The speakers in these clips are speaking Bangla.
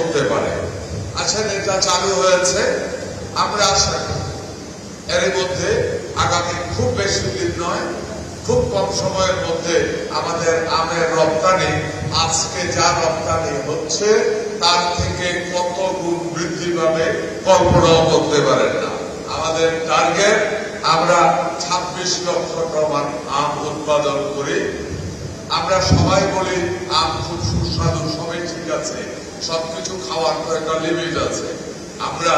করতে পারে। আচ্ছা, এটা চালু হয়েছে, আমরা আশা করি এর মধ্যে আগামী খুব বেশি দিন নয়, খুব কম সময়ের মধ্যে আমাদের আমের রপ্তানি আজকে যা রপ্তানি হচ্ছে তার থেকে কত গুণ বৃদ্ধি পাবে কল্পনাও করতে পারেন না। আমাদের টার্গেট আমরা 26 লক্ষ টন আম উৎপাদন করি। আমরা সবাই বলি আম খুব সুস্বাদু, সবাই ঠিক আছে, সবকিছু খাওয়ার তো একটা লিমিট আছে। আমরা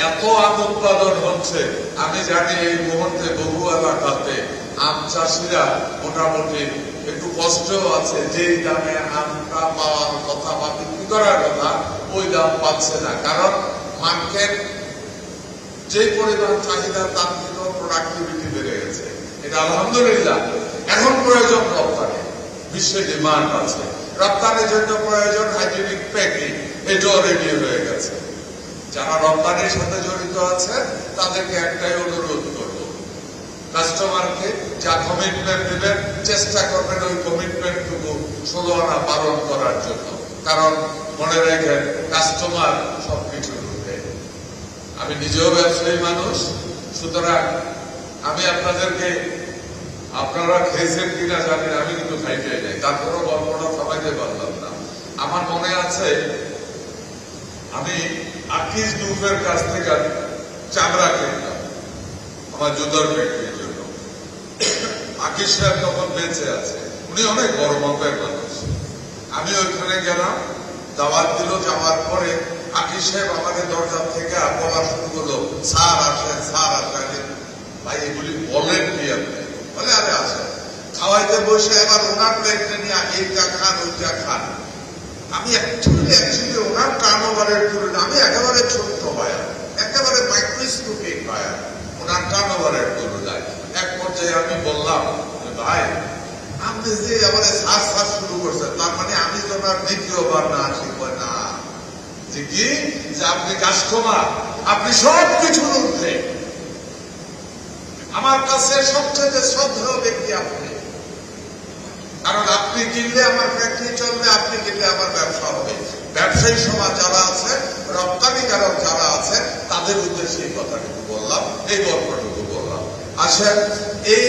এত আম উৎপাদন হচ্ছে, আমি জানি এই মুহূর্তে বহু এলাকাতে আম চাষিরা মোটামুটি একটু কষ্টও আছে, যেই দামে আমটা পাওয়ার কথা বা বিক্রি করার কথা ওই দাম পাচ্ছে না, কারণ মার্কেট যে পরিমাণ চাহিদা তার থেকেও প্রোডাক্টিভিটি বেড়ে গেছে। এটা আলহামদুলিল্লাহ। এখন প্রয়োজন রপ্তানি, বিশ্বে ডিমান্ড আছে, রপ্তানির জন্য প্রয়োজন হাইজেনিক প্যাকিং, এটাও রেডি হয়ে গেছে। যারা রপ্তানির সাথে জড়িত আছে তাদেরকে একটাই অনুরোধ করব, কাস্টমারকে যা কমিটমেন্ট দেবেন চেষ্টা করবেন ওই কমিটমেন্টটুকু 16 আনা পালন করার জন্য, কারণ মনে রাখেন কাস্টমার সবকিছু রূপে। আমি নিজেও ব্যবসায়ী মানুষ, সুতরাং আমি আপনাদেরকে, আপনারা খেয়েছেন কিনা জানি না, আমি কিন্তু খাইতে যাই, তারপরেও গল্পটা থামাইতে পারলাম না। আমার মনে আছে আমি আকিস গ্রুপের কাছ থেকে চামড়া কিনতাম আমার জুতার ফ্যাক্টরির জন্য। আকিস সাহেব তখন বেঁচে আছে, উনি অনেক বড় মাপের মানুষ। আমি ওইখানে গেলাম, দাওয়াত দিল, যাওয়ার পরে আকিস সাহেব আমাকে দরজার থেকে বলা শুরু করলো, স্যার আসেন, স্যার আসেন। ভাই এগুলি বলেন কি আপনি? বলে আরে আসেন। খাওয়াইতে বসে এবার ওনার প্লেটটা নিয়ে এইটা খান ওইটা খান। আমি অ্যাকচুয়ালি ওনার টার্নওভারের তুলনায় আমি একেবারে ছোট্ট ভাইয়া, একেবারে মাইক্রোস্কোপিক ভাইয়া ওনার টার্নওভারের তুলনায়। এক পর্যায়ে আমি বললাম, ভাই আপনি যে আমাদের শ্বাস শুরু করছেন, তার মানে আমি তো ওনার দ্বিতীয়বার না আসি? না, যে কি, যে আপনি কাস্টমার, আপনি সব কিছুর ঊর্ধ্বে। আমার কাছে সবচেয়ে শ্রদ্ধেয় ব্যক্তি আপনি, কারণ আপনি কিনলে আমার ফ্যাক্টরি চলবে, আপনি কিনলে আমার ব্যবসা হবে। ব্যবসায়ী সমাজ যারা আছে, রপ্তানিকারক যারা আছে, তাদের উদ্দেশ্যে এই কথাটুকু বললাম, এই গল্পটুকু বললাম। আসেন, এই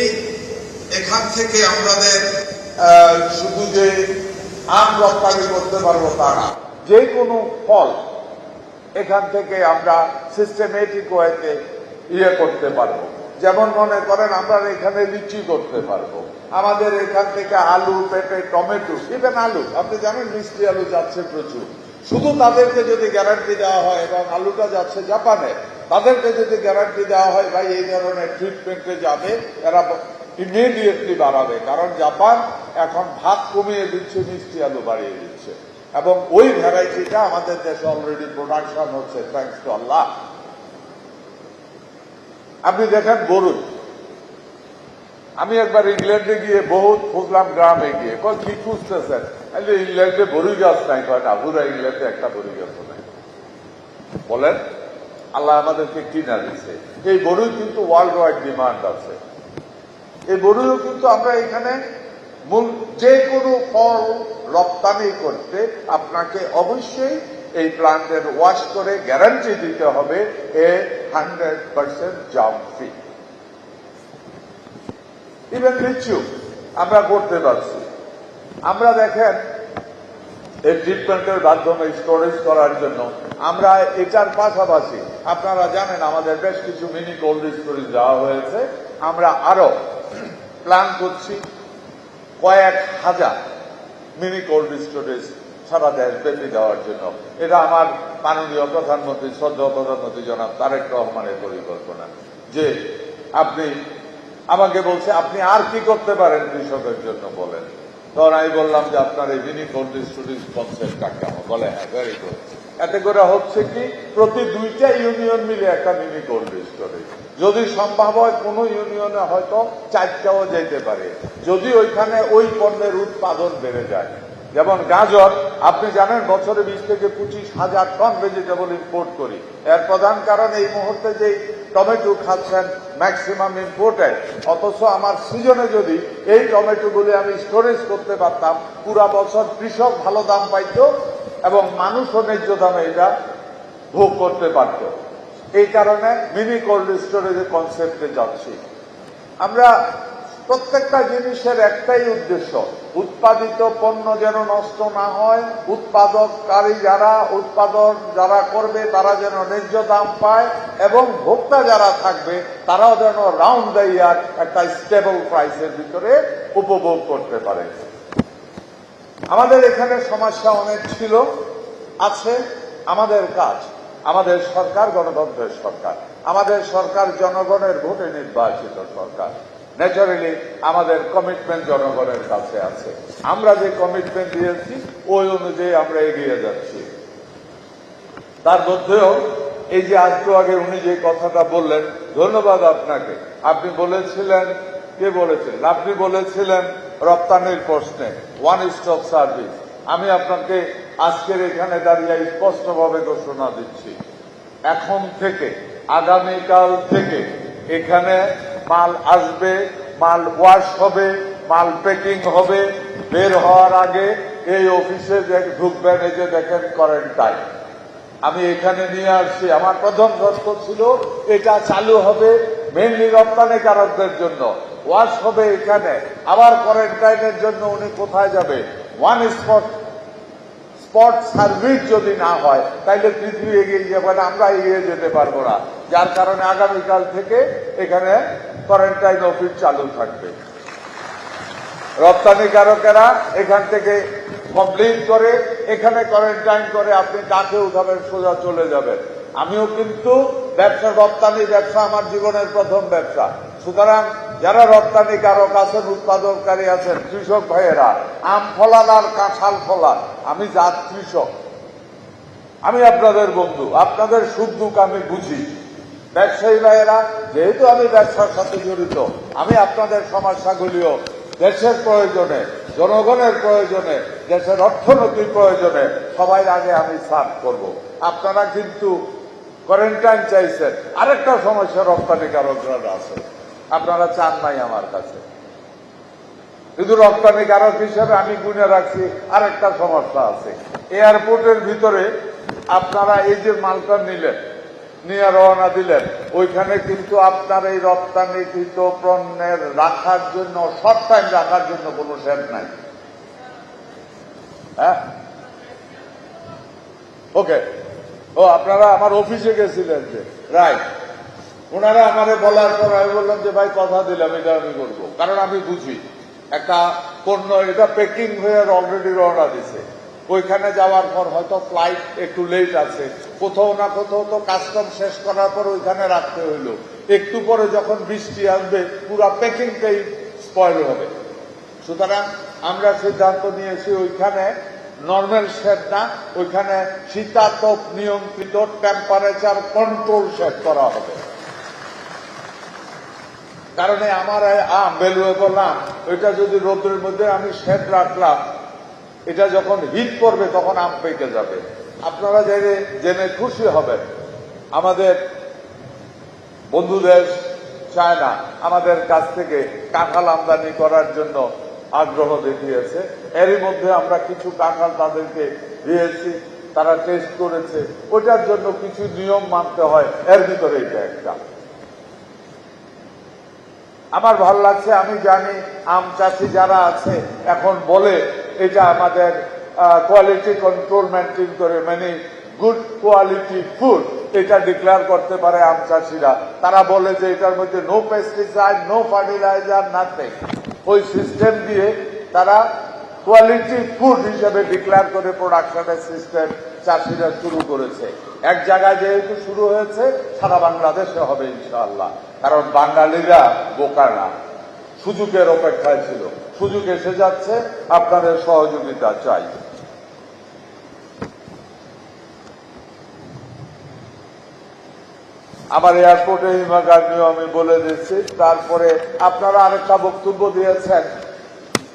এখান থেকে আমাদের শুধু যে আম রপ্তানি করতে পারবো তা না, যে কোনো ফল এখান থেকে আমরা সিস্টেমেটিক ওয়েতে করতে পারবো। যেমন মনে করেন আমরা এখানে লিচি করতে পারবো, আমাদের এখান থেকে আলু, পেঁপে, টমেটো, ইভেন আলু, আপনি জানেন মিষ্টি আলু যাচ্ছে প্রচুর। শুধু তাদেরকে যদি গ্যারান্টি দেওয়া হয়, এবং আলুটা যাচ্ছে জাপানে, তাদেরকে যদি গ্যারান্টি দেওয়া হয় ভাই এই ধরনের ট্রিটমেন্টে যাবে, এরা ইমিডিয়েটলি বাড়াবে, কারণ জাপান এখন ভাত কমিয়ে দিচ্ছে, মিষ্টি আলু বাড়িয়ে দিচ্ছে, এবং ওই ভ্যারাইটিটা আমাদের দেশে অলরেডি প্রোডাকশন হচ্ছে, থ্যাঙ্কস টু আল্লাহ। আপনি দেখেন বরুণ, আমি একবার ইংল্যান্ডে গিয়ে বহুত খুঁজলাম, গ্রামে গিয়ে কি খুঁজতেছেন, ইংল্যান্ডে বরুই গাছ নাই, কয় না, পুরো ইংল্যান্ডে একটা বরুই গাছ নাই। বলেন, আল্লাহ আমাদেরকে কিনা দিচ্ছে। এই বরুই কিন্তু ওয়ার্ল্ড ওয়াইড ডিমান্ড আছে। এই বরুইও কিন্তু আমরা এখানে যে কোনো ফল রপ্তানি করতে আপনাকে অবশ্যই এই প্লান্টের ওয়াশ করে গ্যারান্টি দিতে হবে 100% জার্ম ফ্রি। ইভেন লিচু আমরা করতে পারছি। আমরা দেখেন এই ট্রিটমেন্টের মাধ্যমে স্টোরেজ করার জন্য আমরা এটার পাশাপাশি আপনারা জানেন আমাদের বেশ কিছু মিনি কোল্ড স্টোরেজ দেওয়া হয়েছে। আমরা আরো প্ল্যান করছি কয়েক হাজার মিনি কোল্ড স্টোরেজ সারা দেশ ব্যাপী দেওয়ার জন্য। এটা আমার মাননীয় প্রধানমন্ত্রী, শ্রদ্ধেয় প্রধানমন্ত্রী জনাব তারেক রহমানের পরিকল্পনা। যে আপনি আমাকে বলছে আপনি আর কি করতে পারেন কৃষকের জন্য বলেন। তখন আমি বললাম যে আপনার এই মিনি কোল্ড স্টোরেজ কনসেপ্টটা কেমন? বলে হ্যাঁ, ভেরি গুড। এতে করে হচ্ছে কি প্রতি 2টা ইউনিয়ন মিলে একটা মিনি কোল্ড স্টোরেজ, যদি সম্ভব হয় কোনো ইউনিয়নে হয়তো 4টাও যেতে পারে, যদি ওইখানে ওই পণ্যের উৎপাদন বেড়ে যায়। যেমন গাজর, আপনি জানেন বছরে 20 থেকে 25,000 টন ভেজিটেবল ইম্পোর্ট করি। এর প্রধান কারণ এই মুহূর্তে যে টমেটো খাচ্ছেন ম্যাক্সিমাম ইম্পোর্টেড, অথচ আমার সিজনে যদি এই টমেটোগুলি আমি স্টোরেজ করতে পারতাম, পুরা বছর কৃষক ভালো দাম পাইতো, এবং মানুষও ন্যায্য দামে এটা ভোগ করতে পারত। এই কারণে মিনি কোল্ড স্টোরেজের কনসেপ্টে যাচ্ছি। আমরা প্রত্যেকটা জিনিসের একটাই উদ্দেশ্য, উৎপাদিত পণ্য যেন নষ্ট না হয়, উৎপাদককারী উৎপাদন যারা করবে তারা যেন ন্যায্য দাম পায়, এবং ভোক্তা যারা থাকবে তারাও যেন রাউন্ড দ্য ইয়ার একটা স্টেবল প্রাইসের ভিতরে উপভোগ করতে পারে। আমাদের এখানে সমস্যা অনেক ছিল, আছে। আমাদের কাজ, আমাদের সরকার গণতন্ত্রের সরকার, আমাদের সরকার জনগণের ভোটে নির্বাচিত সরকার। ন্যাচারালি আমাদের কমিটমেন্ট জনগণের কাছে আছে। আমরা যে কমিটমেন্ট দিয়েছি ওই অনুযায়ী আমরা এগিয়ে যাচ্ছি। তার মধ্যেও এই যে আজকে আগে উনি যে কথাটা বললেন, ধন্যবাদ আপনাকে। আপনি বলেছিলেন, কে বলেছিলেন? আপনি বলেছিলেন রপ্তানির প্রশ্নে ওয়ান স্টপ সার্ভিস। আমি আপনাকে আজকের এখানে দাঁড়িয়ে স্পষ্টভাবে ঘোষণা দিচ্ছি, এখন থেকে আগামীকাল থেকে এখানে মাল আসবে, মাল ওয়াশ হবে, মাল প্যাকিং হবে, বের হওয়ার আগে এই অফিসে ঢুকবেন, এই যে দেখেন কোয়ারেন্টাইন আমি এখানে নিয়ে আসছি। আমার প্রথম শর্ত ছিল এটা চালু হবে মেনলি রপ্তানিকারকদের জন্য, ওয়াশ হবে এখানে, আবার কোয়ারেন্টাইনের জন্য উনি কোথায় যাবে? ওয়ান স্পট সার্ভিস যদি না হয় তাইলে পৃথিবী এগিয়ে যাবে না, আমরা এগিয়ে যেতে পারবো না। যার কারণে আগামীকাল থেকে এখানে কোয়ারেন্টাইন অফিস চালু থাকবে। রপ্তানিকারকেরা এখান থেকে কমপ্লিট করে এখানে কোয়ারেন্টাইন করে আপনি ডাকে উঠাবেন, সোজা চলে যাবেন। আমিও কিন্তু রপ্তানি ব্যবসা আমার জীবনের প্রথম ব্যবসা। সুতরাং যারা রপ্তানিকারক আছেন, উৎপাদনকারী আছেন, কৃষক ভাইয়েরা, আম ফলান আর কাঁঠাল ফলান, আমি জাত কৃষক, আমি আপনাদের বন্ধু, আপনাদের সুখ দুঃখ আমি বুঝি। ব্যবসায়ী ভাইয়েরা, যেহেতু আমি ব্যবসার সাথে জড়িত, আমি আপনাদের সমস্যাগুলিও দেশের প্রয়োজনে, জনগণের প্রয়োজনে, দেশের অর্থনৈতিক প্রয়োজনে সবাই আগে আমি সার্ভ করব। আপনারা কিন্তু কোয়ারেন্টাইন চাইছেন, আরেকটা সমস্যা রপ্তানিকারকরা আছে, আপনারা চান নাই আমার কাছে। কিন্তু রপ্তানিকারক হিসেবে আমি গুনে রাখছি আরেকটা সমস্যা আছে। এয়ারপোর্টের ভিতরে আপনারা এই যে মালটা নিলেন, নিয়ে রওনা দিলেন, ওইখানে কিন্তু আপনার এই রপ্তানিকৃত পণ্যের রাখার জন্য, শর্ট টাইম রাখার জন্য কোনো শেড নাই। হ্যাঁ, ওকে। ও আপনারা আমার অফিসে গেছিলেন যে, রাইট। ওনারা আমারে বলার পর আমি বললাম যে ভাই কথা দিলাম এটা আমি করবো, কারণ আমি বুঝি একটা পণ্য এটা প্যাকিং হয়ে অলরেডি রওনা দিছে, ওইখানে যাওয়ার পর হয়তো ফ্লাইট একটু লেট আছে, কোথাও না কোথাও তো কাস্টম শেষ করার পর ওইখানে রাখতে হইলো, একটু পরে যখন বৃষ্টি আসবে পুরো প্যাকিংটাই স্পয়েল হবে। সুতরাং আমরা সিদ্ধান্ত নিয়েছি ওইখানে নর্মাল শেড না, ওইখানে শীতাতপ নিয়ন্ত্রিত টেম্পারেচার কন্ট্রোল শেড করা হবে। কারণ আমার আম ভ্যালুয়েবল আম, ওইটা যদি রোদের মধ্যে আমি শেড রাখলাম, এটা যখন হিট পড়বে তখন আম পেকে যাবে। আপনারা জেনে খুশি হবেন, আমাদের বন্ধু দেশ চায়না আমাদের কাছ থেকে কাঁঠাল আমদানি করার জন্য আগ্রহ দেখিয়েছে। এরই মধ্যে আমরা কিছু কাঁঠাল তাদেরকে দিয়েছি, তারা টেস্ট করেছে। ওটার জন্য কিছু নিয়ম মানতে হয়, এর ভিতরে এটা একটা। আমার ভালো লাগছে, আমি জানি আম চাষি যারা আছে এখন বলে এটা আমাদের কোয়ালিটি কন্ট্রোল মেনটেন করে, মানে গুড কোয়ালিটি ফুড এটা ডিক্লেয়ার করতে পারে আম চাষিরা। তারা বলে যে এটার মধ্যে no pesticide, no fertilizer, nothing. ওই সিস্টেম দিয়ে তারা কোয়ালিটি ফুড হিসেবে ডিক্লেয়ার করে প্রোডাকশনের সিস্টেম চাষিরা শুরু করেছে। এক জায়গায় যেহেতু শুরু হয়েছে, সারা বাংলাদেশে হবে ইনশাআল্লাহ। কারণ বাঙালিরা বোকা না, সুযোগের অপেক্ষায় ছিল, সুযোগ এসে যাচ্ছে, আপনাদের সহযোগিতা চাই। আমার এয়ারপোর্টে হিমাগার আমি বলে দিচ্ছি। তারপরে আপনারা আরেকটা বক্তব্য দিয়েছেন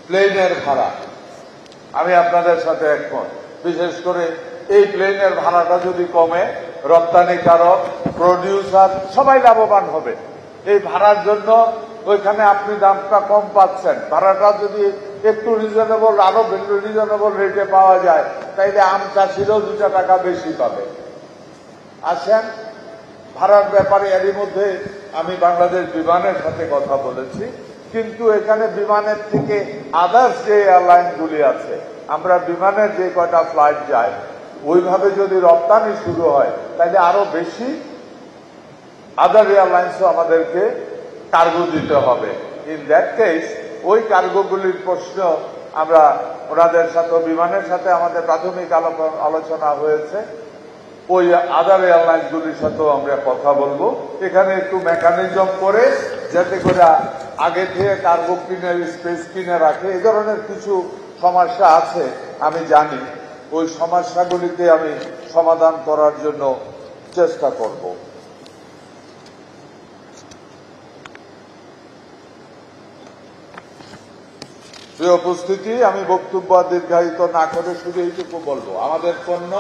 প্লেনের ভাড়া, আমি আপনাদের সাথে একমত। বিশেষ করে এই প্লেনের ভাড়াটা যদি কমে, রপ্তানিকারক, প্রডিউসার সবাই লাভবান হবে। এই ভাড়ার জন্য ওইখানে আপনি দামটা কম পাচ্ছেন, ভাড়াটা যদি একটু রিজনেবল, আরো রিজনেবল রেটে পাওয়া যায় তাইলে আম চাষিরও 2 টাকা বেশি পাবে। আসেন ভাড়ার ব্যাপারে এরই মধ্যে আমি বাংলাদেশ বিমানের সাথে কথা বলেছি, কিন্তু এখানে বিমানের থেকে আদার্স যে এয়ারলাইনগুলি আছে, আমরা বিমানের যে কয়টা ফ্লাইট যায় ওইভাবে যদি রপ্তানি শুরু হয় তাহলে আরো বেশি আদার এয়ারলাইন্সও আমাদেরকে কার্গো দিতে হবে। ইন দ্যাট কেস ওই কার্গোগুলির প্রশ্ন আমরা ওনাদের সাথে, বিমানের সাথে আমাদের প্রাথমিক আলোচনা হয়েছে, ওই আদার এয়ারলাইন্সগুলির সাথেও আমরা কথা বলবো। এখানে একটু মেকানিজম করে যাতে করে আগে থেকে কার্গো কিনে স্পেস কিনে রাখে, এই ধরনের কিছু সমস্যা আছে আমি জানি। ওই সমস্যাগুলিকে আমি সমাধান করার জন্য চেষ্টা করব। প্রিয় উপস্থিতি, আমি বক্তব্য দীর্ঘায়িত না করে শুধু এইটুকু বলবো, আমাদের পণ্য,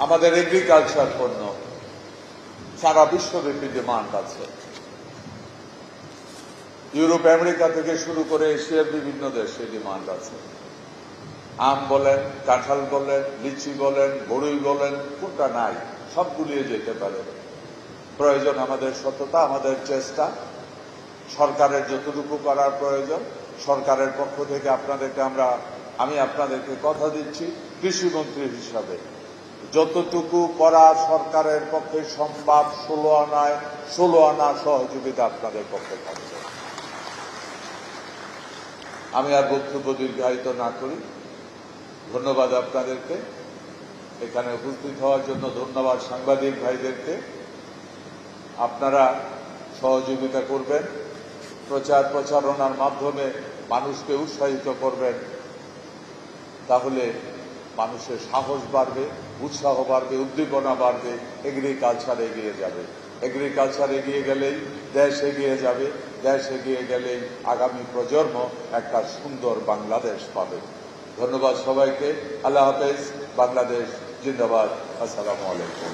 আমাদের এগ্রিকালচার পণ্য সারা বিশ্বব্যাপী ডিমান্ড আছে। ইউরোপ আমেরিকা থেকে শুরু করে এশিয়ার বিভিন্ন দেশে ডিমান্ড আছে। আম বলেন, কাঁঠাল বলেন, লিচি বলেন, বড়ই বলেন, কোনটা নাই, সব গুলিয়ে যেতে পারে। প্রয়োজন আমাদের সততা, আমাদের চেষ্টা, সরকারের যতটুকু করার প্রয়োজন সরকারের পক্ষ থেকে আমি আপনাদেরকে কথা দিচ্ছি কৃষিমন্ত্রী হিসাবে যতটুকু করা সরকারের পক্ষে সম্ভব 16 আনা সহযোগিতা আপনাদের পক্ষে থাকবে। আমি আর বক্তব্য দীর্ঘায়িত না করি, ধন্যবাদ আপনাদেরকে এখানে উপস্থিত হওয়ার জন্য, ধন্যবাদ সাংবাদিক ভাইদেরকে। আপনারা সহযোগিতা করবেন, প্রচার প্রচারণার মাধ্যমে মানুষকে উৎসাহিত করবেন, তাহলে মানুষের সাহস বাড়বে, উৎসাহ বাড়বে, উদ্দীপনা বাড়বে, এগ্রিকালচার এগিয়ে যাবে। এগ্রিকালচার এগিয়ে গেলেই দেশ এগিয়ে যাবে, দেশ এগিয়ে গেলেই আগামী প্রজন্ম একটা সুন্দর বাংলাদেশ পাবে। ধন্যবাদ সবাইকে। আল্লাহ হাফেজ। বাংলাদেশ জিন্দাবাদ। আসসালামু আলাইকুম।